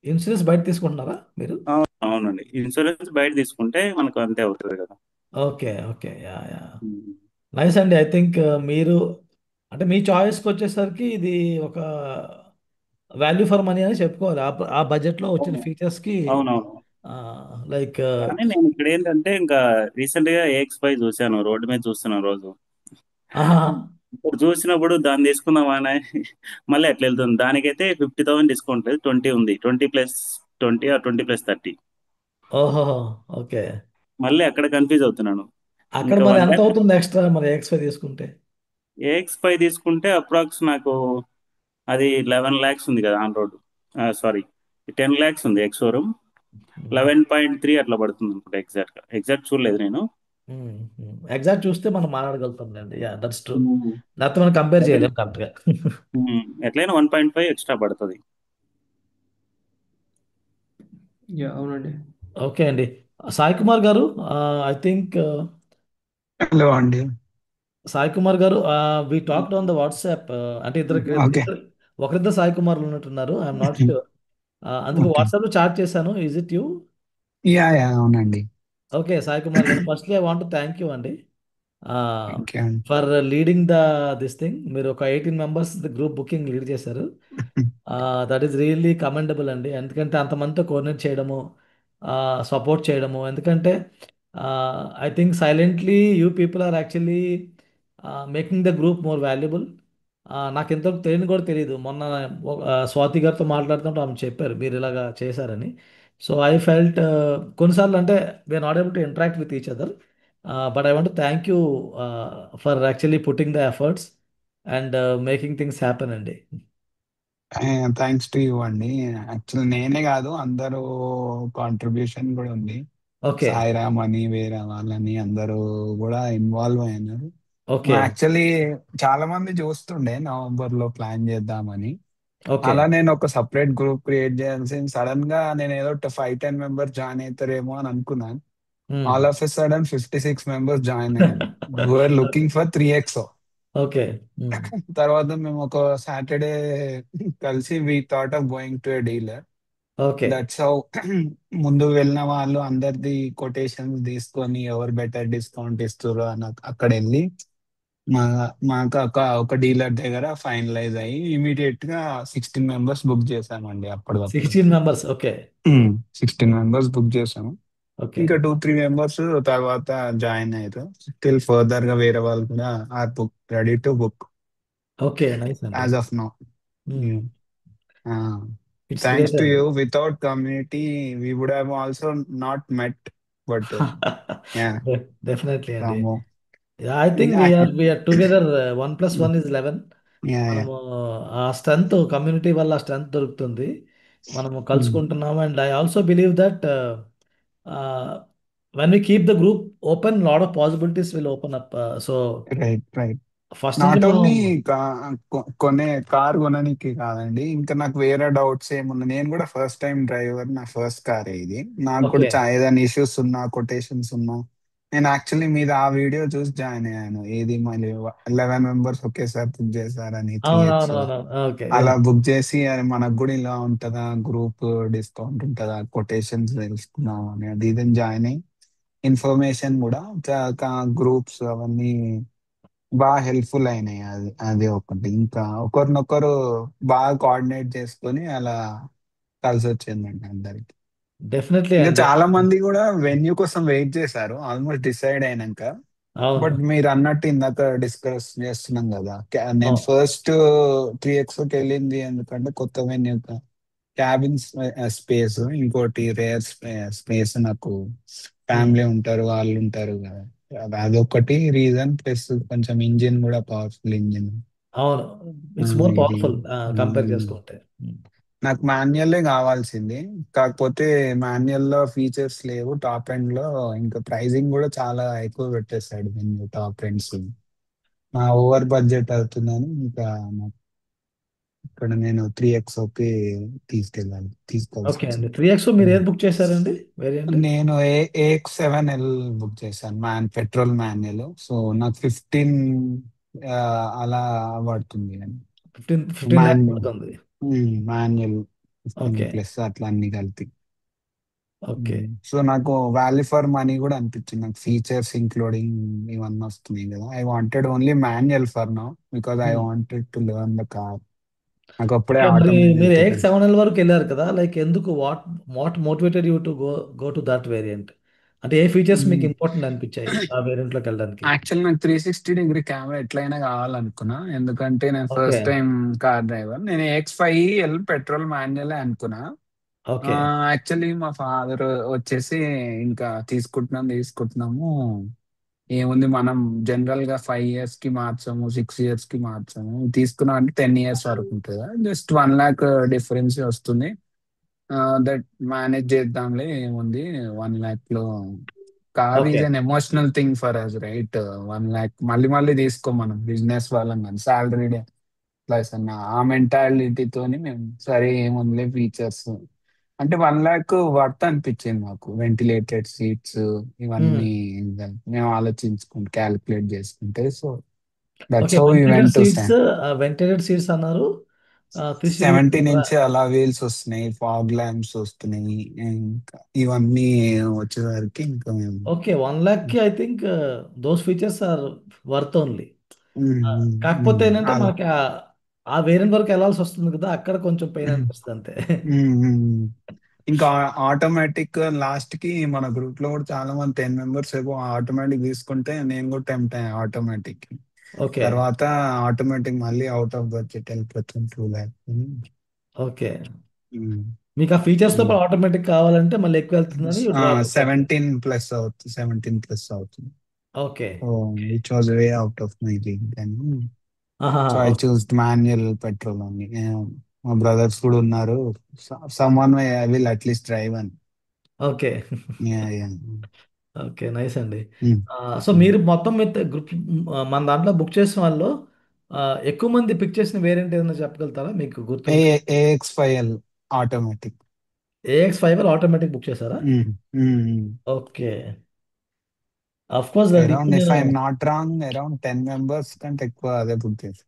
A: ఇన్సూరెన్స్ బయట తీసుకుంటున్నారా మీరు?
D: అవునండి, ఇన్సూరెన్స్ బయట తీసుకుంటే మనకు అంతే అవుతుంది కదా.
A: ఓకే. ఓకే. యాహ్! యాహ్!
D: ఉమ్.
A: నైస్ అండి. ఐ థింక్ మీరు అంటే మీ చాయిస్‌కొచ్చేసరికి ఇది ఒక వాల్యూ ఫర్ మనీ అని చెప్పుకోవాలి. ఆ బడ్జెట్‌లో వచ్చిన
D: అవును.
A: ఫీచర్స్‌కి
D: అవునవును.
A: లైక్
D: కానీ నేను ఇక్కడ ఏంటంటే ఇంకా రీసెంట్ గా AX5 చూశాను, రోడ్డు మీద చూస్తున్నాను రోజు.
A: ఆహాహా!
D: ఇప్పుడు చూసినప్పుడు దాన్ని తీసుకుందామా అని మళ్ళీ ఎట్లా వెళ్తుంది. దానికైతే 50,000 డిస్కౌంట్ లేదు, 20 ఉంది, 20 + 20 or 20 + 30.
A: ఓహోహో! ఓకే.
D: మళ్ళీ అక్కడ కన్ఫ్యూజ్ అవుతున్నాను.
A: అక్కడ
D: ఇంకా
A: మరి
D: 1
A: ఎంత
D: lakh.
A: అవుతుంది ఎక్స్‌ట్రా మరి ఎక్స్‌పై తీసుకుంటే?
D: AX5 తీసుకుంటే అప్రాక్స్ నాకు అది 11 lakhs ఉంది కదా ఆన్ రోడ్. సారీ, 10 lakhs ఉంది ఎక్స్ షోరూమ్.
A: హ్మ్.
D: 11.3 అట్లా పడుతుంది అనుకుంటా, ఎగ్జాక్ట్ చూడలేదు నేను.
A: హ్మ్. హ్మ్. ఎగ్జాక్ట్ చూస్తే మనం మాట్లాడగలుగుతాంలెండి. యాహ్! That's true.
D: ఉమ్.
A: లేకపోతే మనం కంపేర్ చేయలేం కరెక్ట్‌గా.
D: ఎట్లయినా 1.5 ఎక్స్ట్రా పడుతుంది.
E: యా అవునండి.
A: ఓకే అండి. సాయి కుమార్ గారు ఐ థింక్
F: హలో అండి.
A: సాయి కుమార్ గారు we talked on the WhatsApp అంటే
F: ఓకే.
A: ఒకరిద్దరు సాయి కుమార్లు ఉన్నట్టున్నారు. I'm not sure. అందుకే
F: ఓకే.
A: వాట్సాప్‌లో చాట్ చేశాను. Is it you?
F: యా అవునండి.
A: ఓకే. సాయి కుమార్ గారు firstly I want to thank you అండి.
F: థ్యాంక్ యూ అండి.
A: For leading this thing. మీరు ఒక 18 మెంబర్స్ గ్రూప్ బుకింగ్ లీడ్ చేశారు. దట్ ఈస్ రియల్లీ కమెండబుల్ అండి. ఎందుకంటే అంతమందితో కోఆర్డినేట్ చేయడము, సపోర్ట్ చేయడము. ఎందుకంటే I think silently you people are actually making the group more valuable. నాకు ఇంతవరకు తెలియని కూడా తెలియదు. మొన్న స్వాతి గారితో మాట్లాడుతుంటే ఆమె చెప్పారు మీరు ఇలాగా చేశారని. సో ఐ ఫెల్ట్ కొన్నిసార్లు అంటే we're not able to interact with each other. But I want thank you for actually putting the efforts and making things happen అండి.
F: థ్యాంక్స్ టు యూ అండి. యాక్చువల్ నేనే కాదు, అందరూ కాంట్రిబ్యూషన్ కూడా ఉంది.
A: ఓకే.
F: సాయిరామ్ అని వేరే వాళ్ళని అందరూ కూడా ఇన్వాల్వ్ అయినారు.
A: ఓకే.
F: యాక్చువల్లీ చాలా మంది చూస్తుండే నవంబర్ లో ప్లాన్ చేద్దామని.
A: ఓకే.
F: అలా నేను ఒక సపరేట్ గ్రూప్ క్రియేట్ చేయాల్సింది. సడన్ గా నేను ఏదో 5-10 మెంబర్స్ జాయిన్ అవుతారేమో అని అనుకున్నాను.
A: Hmm.
F: All of a sudden 56 members join అయ్యారు. We're looking for 3x.
A: Okay. Hmm.
F: తర్వాత మేము ఒక సాటర్డే కలిసి we thought of going to a dealer.
A: Okay.
F: That's how ముందు వెళ్ళిన వాళ్ళు అందరిది కొటేషన్స్ తీసుకొని ఎవరు బెటర్ డిస్కౌంట్ ఇస్తారు అని అక్కడ వెళ్ళి మా మాకు ఒక డీలర్ దగ్గర ఫైనలైజ్ అయ్యి ఇమీడియట్ గా 16 మెంబర్స్ బుక్ చేసామండి అప్పటికప్పుడు.
A: 16 మెంబర్స్. ఓకే.
F: 16 మెంబర్స్ బుక్ చేసాము.
A: ఓకే.
F: ఇంకా 2-3 మెంబర్స్ తర్వాత జాయిన్ అయ్యారు. స్టిల్ ఫర్దర్ గా వేరే వాళ్ళు కూడా are book ready to book
A: okay. Nice అండి.
F: As of now.
A: Hmm. It's
F: thanks
A: great
F: to
A: అండి.
F: You. Without community we would have also not met. But yeah
A: definitely అండి.
F: Ramu.
A: I think we're together 1+1=11.
F: Yeah yeah
A: మనము ఆ strength community వల్ల strength దొరుకుతుంది. మనము కలుసుకుంటున్నాము. And I also believe that when we keep the group open lot of possibilities will open up. So
F: right right.
A: First నుంచి
F: not
A: మనం
F: only కొనే car కొనడానికి కాదండి, ఇంకా నాకు వేరే డౌట్స్ ఏమున్నాయి. నేను కూడా ఫస్ట్ టైం డ్రైవర్, నా ఫస్ట్ కార్ ఇది. నాకు కూడా
A: ఓకే.
F: ఏదైనా ఇష్యూస్ ఉన్నా, కొటేషన్స్ ఉన్నా, నేను యాక్చువల్లీ మీద ఆ వీడియో చూసి జాయిన్ అయ్యాను. ఏది మళ్ళీ 11 మెంబర్స్ ఒకేసారి బుక్ చేశారని 3x.
A: అవునవునవును. ఓకే.
F: అలా బుక్ చేసి అది మనకు కూడా ఇలా ఉంటుందా, గ్రూప్ డిస్కౌంట్ ఉంటుందా, కొటేషన్స్ తెలుసుకుందాం అని అది ఇదని జాయిన్ అయ్యి ఇన్ఫర్మేషన్ కూడా గ్రూప్స్ అవన్నీ బాగా హెల్ప్ఫుల్ అయినాయి. అది అది ఒకటి. ఇంకా ఒకరినొకరు బాగా కోఆర్డినేట్ చేసుకొని అలా కలిసి వచ్చిందండి అందరికి.
A: డెఫినెట్లీ
F: ఇంకా
A: అండి.
F: చాలా మంది కూడా వెన్యూ కోసం వెయిట్ చేశారు ఆల్మోస్ట్ డిసైడ్ అయినాక.
A: అవును.
F: బట్ మీరు అన్నట్టు ఇందాక డిస్కస్ చేస్తున్నాం కదా, నేను
A: అవును.
F: ఫస్ట్ 3x వెళ్ళింది ఎందుకంటే కొత్త వెన్యూ, క్యాబిన్ స్పేస్, ఇంకోటి రేర్ స్పేస్. నాకు
A: హ్మ్.
F: ఫ్యామిలీ ఉంటారు, వాళ్ళు ఉంటారు కదా, అదొకటి రీజన్. ప్లస్ కొంచెం ఇంజిన్ కూడా పవర్ఫుల్ ఇంజిన్.
A: అవును. ఇట్స్ మోర్
F: ఇది
A: పవర్ఫుల్ కంపేర్
F: ఉమ్,
A: చేసుకుంటే. హ్మ్.
F: నాకు మాన్యువల్లే కావాల్సింది. కాకపోతే మాన్యువల్ లో ఫీచర్స్ లేవు టాప్ ఎండ్ లో. ఇంకా ప్రైజింగ్ కూడా చాలా ఎక్కువ పెట్టేశాడు మెన్యూ టాప్ ఎండ్స్. నా ఓవర్ బడ్జెట్ అవుతుందని ఇంకా నాకు ఇక్కడ నేను 3x తీసుకోవాల్సి
A: ఓకే అండి.
F: వచ్చింది.
A: 3x మీరు ఏది బుక్ చేశారండి వేరియంట్?
F: నేను AX7L బుక్ చేశాను, పెట్రోల్ మాన్యువల్. సో నాకు 15 అలా పడుతుంది అని.
A: 15 లాక్స్
F: మాన్యువల్
A: పడుతుంది.
F: Manual 15
A: okay.
F: ప్లస్ అట్లా అన్ని కలిపి.
A: ఓకే.
F: సో నాకు వాల్యూ ఫర్ మనీ కూడా అనిపించింది. నాకు ఫీచర్స్ ఇంక్లూడింగ్ ఇవన్నీ వస్తున్నాయి కదా. I wanted only manual for now because I
A: hmm.
F: Wanted to learn the car. నాకు అప్పుడే
A: ఓకే. మరి మీరు
F: ఆటోమేటిక్.
A: 8-7L వరకు వెళ్ళారు కదా! లైక్ ఎందుకు what what motivated you to go to that variant? అంటే ఏ ఫీచర్స్ మీకు ఇంపార్టెంట్ అనిపించాయి ఆ వేరియంట్‌లోకి వెళ్ళడానికి?
F: యాక్చువల్ నాకు 360 డిగ్రీ కెమెరా ఎట్లయినా కావాలనుకున్నా, ఎందుకంటే నేను
A: okay.
F: First time car driver. నేను AX5L పెట్రోల్ మాన్యువల్ అనుకున్నా.
A: ఓకే.
F: యాక్చువల్లీ మా ఫాదర్ వచ్చేసి ఇంకా తీసుకుంటున్నాము, ఏముంది మనం జనరల్ గా 5 years కి మార్చాము, 6 years కి మార్చాము, తీసుకున్నాం అంటే 10 years వరకు ఉంటుంది. జస్ట్ 1 lakh డిఫరెన్స్ వస్తుంది. దట్ మేనేజ్ చేద్దాంలే, ఏముంది 1 lakh లో. Car
A: okay.
F: Is an emotional thing for us, right? 1 lakh మళ్ళీ మళ్ళీ తీసుకో, మనం బిజినెస్ వాళ్ళం కానీ సాలరీ ప్లస్ అన్న ఆ మెంటాలిటీతోని మేము సరే ఏముందిలే ఫీచర్స్ అంటే 1 lakh వర్త్ అనిపించింది మాకు. వెంటిలేటెడ్ సీట్స్
A: హ్మ్.
F: ఇవన్నీ ఇంకా మేము ఆలోచించుకుంటే క్యాలిక్యులేట్ చేసుకుంటే, so that's
A: okay.
F: How we
A: ventilated
F: went to
A: seats ventilated seats అన్నారు. 360
F: 17
A: కెమెరా.
F: నుంచి అలా వీల్స్ వస్తున్నాయి, ఫాగ్ ల్యాంప్స్ వస్తున్నాయి. ఇంకా ఇవన్నీ వచ్చేసరికి ఇంకా మేము
A: ఓకే. 1,00,000కి I think those features are worth only.
F: Um,
A: కాకపోతే ఏంటంటే
F: అలా
A: మనకి ఆ వేరియంట్ వరకు వెళ్ళాల్సొస్తుంది కదా! అక్కడ కొంచెం పెయిన్ అనిపిస్తది అంతే.
F: ఉమ్, ఉమ్. ఇంకా ఆటోమేటిక్ లాస్ట్ కి మన గ్రూప్ లో కూడా చాలా మంది 10 మెంబర్స్ ఏమో ఆటోమేటిక్ తీసుకుంటే నేను కూడా టెంప్ట్ అయ్యా ఆటోమేటిక్.
A: ఓకే.
F: తర్వాత ఆటోమేటిక్ మళ్ళీ అవుట్ ఆఫ్ బడ్జెట్ వెళ్ళిపోతుంది 2 lakh.
A: ఓకే. మీకు ఆ ఫీచర్స్‌తో పాటు ఆటోమేటిక్ కావాలంటే మళ్ళీ ఎక్కువ వెళ్తుందని యూ డ్రాప్ దట్ వే.
F: 17+ అవుతుంది.
A: Okay.
F: So which was way out of my league అని.
A: ఆహాహా!
F: So I
A: okay.
F: Choose manual petrol అని. మా బ్రదర్స్ కూడా ఉన్నారు, someone I will at least drive అని.
A: Okay.
F: Yeah, yeah.
A: Okay. Nice అండి.
F: Mm,
A: సో
F: mm,
A: మీరు మొత్తం గ్రూప్ మన దాంట్లో బుక్ చేసిన వాళ్ళు ఎక్కువ మంది పిక్ చేసిన వేరియంట్ ఏదైనా చెప్పగలుగుతారా మీకు
F: ఏ
A: గుర్తుంటే?
F: AX5L automatic.
A: AX5 automatic book చేశారా? ఓకే. అఫ్ కోర్స్ అండి
F: అరౌండ్
A: ఇప్పుడు
F: ఇఫ్
A: నేను
F: I'm not wrong around 10 members కంటే ఎక్కువ అదే బుక్ చేసి.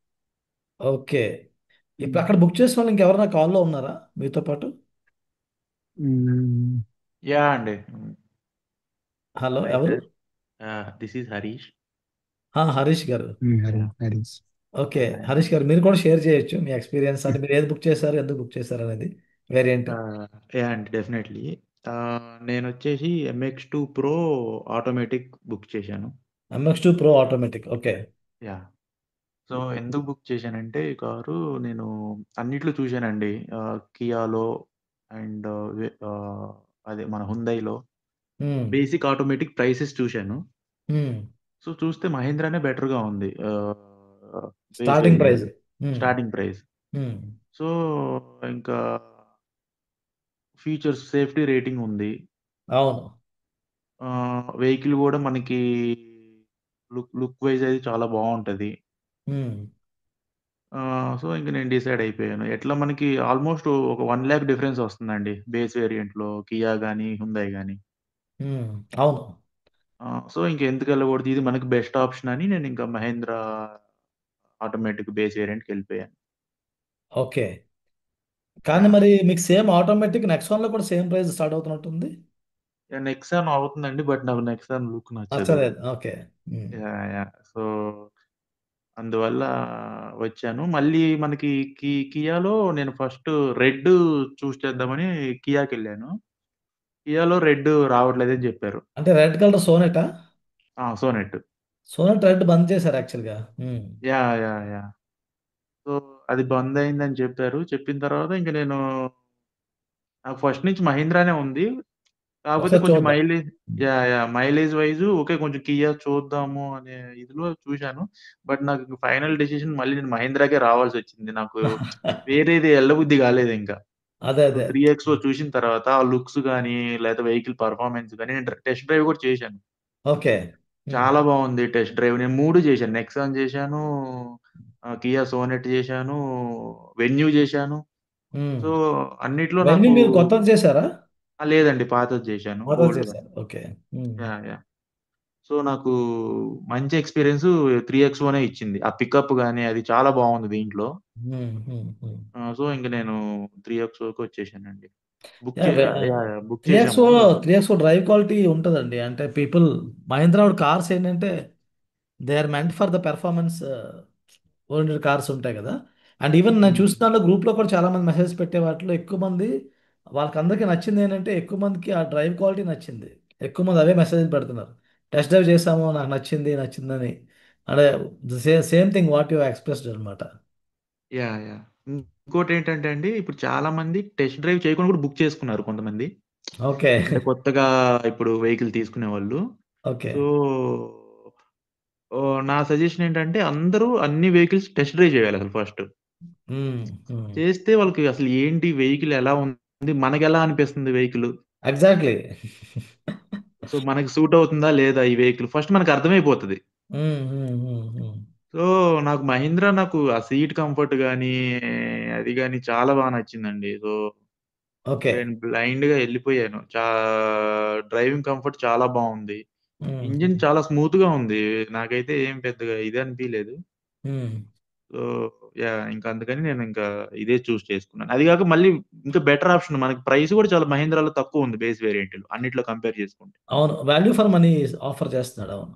A: ఓకే. ఇప్పుడు అక్కడ బుక్ చేసిన వాళ్ళు ఇంకెవరైనా కాల్‌లో ఉన్నారా మీతో పాటు?
G: యా అండి.
A: హలో
G: హాయ్
A: ఎవరు?
G: Sir. This is Harish.
A: Harish garu.
G: Yeah.
F: Harish.
A: Okay.
G: Hi.
A: Harish garu మీరు కూడా షేర్ చేయొచ్చు మీ ఎక్స్‌పీరియన్స్. అంటే మీరు ఏది బుక్ చేశారు? ఎందుకు బుక్ చేశారు అనేది వేరియంట్.
G: యా అండి. డెఫినెట్లీ. నేనొచ్చేసి MX2 Pro ఆటోమేటిక్ బుక్ చేశాను.
A: MX2 Pro automatic. Okay.
G: Yeah. So, ఎందుకు బుక్ చేశానంటే ఈ కారు నేను అన్నిట్లో చూశానండి. కియాలో అండ్ అదే మన హుండైలో
A: హ్మ్.
G: బేసిక్ ఆటోమేటిక్ ప్రైసెస్ చూశాను.
A: హ్మ్.
G: సో, చూస్తే మహీంద్రానే బెటర్‌గా ఉంది. Base
A: starting price.
G: వేరియంట్
A: హ్మ్.
G: Starting price.
A: హ్మ్.
G: సో, ఇంకా ఫీచర్స్ సేఫ్టీ రేటింగ్ ఉంది.
A: అవును.
G: వెహికల్ గూడా మనకి లుక్ వైస్ అది చాలా బావుంటది.
A: హ్మ్.
G: సో, ఇంక నేను డిసైడ్ అయిపోయాను. ఎట్లా మనకి ఆల్‌మోస్ట్ ఒక 1,00,000 డిఫరెన్స్ వస్తుందండి. బేస్ వేరియంట్‌లో కియా గాని, హ్యుండై గాని.
A: హ్మ్. అవును.
G: సో, ఇంకెందుకెళ్ళకూడదు ఇది మనకి బెస్ట్ ఆప్షన్ అని నేనింక మహేంద్ర ఆటోమేటిక్ బేస్ వేరియంట్‌కెళ్ళిపోయాను.
A: ఓకే. కానీ
G: యాహ్!
A: మరి మీకు సేమ్ ఆటోమేటిక్ నెక్సాన్‌లో కూడా సేమ్ ప్రైస్ స్టార్ట్ అవుతున్నట్టుంది?
G: నెక్సాన్ అవుతుందండి. బట్ నాకు నెక్సాన్ లుక్ నచ్చదు.
A: నచ్చలేదు. ఓకే. హ్మ్.
G: యాహ్! సో, అందువల్ల వచ్చాను. మళ్ళీ మనకి కియాలో నేను ఫస్ట్ రెడ్ చూజ్ చేద్దామని కియాకెళ్ళాను. కియాలో రెడ్ రావట్లేదని జెప్పారు.
A: అంటే రెడ్ కలర్ సోనెటా?
G: సోనెట్.
A: సోనెట్ రెడ్ బంద్ చేశారు యాక్చువల్‌గా. హ్మ్.
G: యాహ్! సో, అది బందయిందని చెప్పారు. చెప్పిన తర్వాత ఇంక నేను నాకు ఫస్ట్ నుంచి మహీంద్రానే ఉంది. కాకపోతే
A: ఒకసారి
G: కొంచెం
A: చూద్దాం.
G: Mileage mileage Vaisu okay. కొంచెం కియా చూద్దాము అనే ఇదిలో చూశాను. బట్ నాకు ఫైనల్ డెసిషన్ మళ్ళీ నేను మహీంద్రాకే రావాల్సొచ్చింది. నాకు వేరేది ఎళ్ళబుద్ధి కాలేదింక.
A: అదే.
G: సో,
A: అదే.
G: 3ఎక్స్‌లో చూసిన తర్వాత ఆ లుక్స్ గాని, లేతే వెహికల్ పెర్ఫార్మన్స్ గాని నేను టెస్ట్ డ్రైవ్ కూడా చేశాను.
A: ఓకే. హ్మ్.
G: చాలా బావుంది టెస్ట్ డ్రైవ్. నేను 3 చేశాను. నెక్సాన్ చేశాను, కియా సోనెట్ చేశాను, వెన్యూ చేశాను.
A: హ్మ్.
G: సో, అన్నిట్లో
A: ఇవన్నీ
G: నాకు
A: మీరు కొత్తది చేశారా?
G: లేదండి పాతది చేశాను.
A: పాతది
G: ఓల్డ్
A: చేశారు. ఓకే. హ్మ్.
G: యాహ్! సో, నాకు మంచి ఎక్స్‌పీరియన్స్ 3ఎక్స్‌లోనే ఇచ్చింది. ఆ పికప్ గాని అది చాలా బావుంది దీంట్లో.
A: హ్మ్. హ్మ్. హ్మ్.
G: సో, ఇంక నేను 3ఎక్స్‌లోకొచ్చేసానండి.
A: యాహ్!
G: బుక్
A: 3ఎక్స్‌ఓ
G: చేసాము.
A: 3ఎక్స్‌ఓ డ్రైవ్ క్వాలిటీ ఉంటదండి. అంటే పీపుల్ మహీంద్రా కార్స్ ఏంటంటే they are meant for the performance oriented cars ఉంటాయి కదా! అండ్ ఈవెన్ నేను
G: హ్మ్.
A: చూసిన దాంట్లో గ్రూప్‌లో కూడా చాలా మంది మెసేజ్ పెట్టే వాటిలో ఎక్కువ మంది వాళ్ళకందరికి నచ్చింది ఏంటంటే ఎక్కువ మందికి ఆ డ్రైవ్ క్వాలిటీ నచ్చింది. ఎక్కువ మంది అవే మెసేజ్‌లు పెడుతున్నారు. టెస్ట్ డ్రైవ్ చేసాము నాకు నచ్చిందని. అంటే same thing what you expressed అనమాట.
G: యాహ్! ఇంకోటేంటంటే అండి, ఇప్పుడు చాలా మంది టెస్ట్ డ్రైవ్ చేయకుండా కూడా బుక్ చేసుకున్నారు కొంతమంది.
A: ఓకే.
G: అంటే కొత్తగా ఇప్పుడు వెహికల్ తీసుకునేవాళ్ళు.
A: ఓకే.
G: సో, నా సజెషన్ ఏంటంటే అందరూ అన్ని వెహికల్స్ టెస్ట్ డ్రైవ్ చేయాలసలు ఫస్ట్.
A: హ్మ్. హ్మ్.
G: చేస్తే వాళ్ళకి అసలు ఏంటి వెహికల్ ఎలా ఉంది? మనకెలా అనిపిస్తుంది వెహికలు?
A: ఎగ్జాక్ట్‌లీ.
G: సో, మనకి సూట్ అవుతుందా? లేదా ఈ వెహికల్? ఫస్ట్ మనకు అర్థమైపోతది.
A: హ్మ్. హ్మ్. హ్మ్. హ్మ్.
G: సో, నాకు మహీంద్రా నాకు ఆ సీట్ కంఫర్ట్ గాని, అది గాని చాలా నచ్చిందండి. So,
A: okay.
G: నేను బ్లైండ్‌గా ఎళ్ళిపోయాను. డ్రైవింగ్ కంఫర్ట్ చాలా బావుంది.
A: హ్మ్.
G: ఇంజిన్
A: హ్మ్.
G: చాలా స్మూత్‌గా ఉంది. నాకైతే ఏం పెద్దగా ఇది అనిపియలేదు.
A: హ్మ్.
G: సో, ఇంక అందుకని నేనింకా ఇదే చూజ్ చేసుకున్నాను. అది గాక మళ్ళీ ఇంకా బెటర్ ఆప్షన్ మనకి ప్రైస్ గూడా చాలా మహీంద్రాలో తక్కువుంది బేస్ వేరియంట్‌లో అన్నిట్లో కంపేర్ చేసుకుంటే.
A: అవును. వాల్యూ ఫర్ మనీ ఆఫర్ చేస్తున్నాడు. అవును.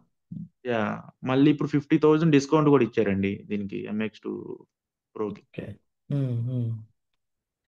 G: యాహ్! మళ్ళీ ఇప్పుడు 50,000 డిస్కౌంట్ గూడా ఇచ్చారండి దీనికి MX2 ప్రోకి.
A: ఓకే. హ్మ్. హ్మ్.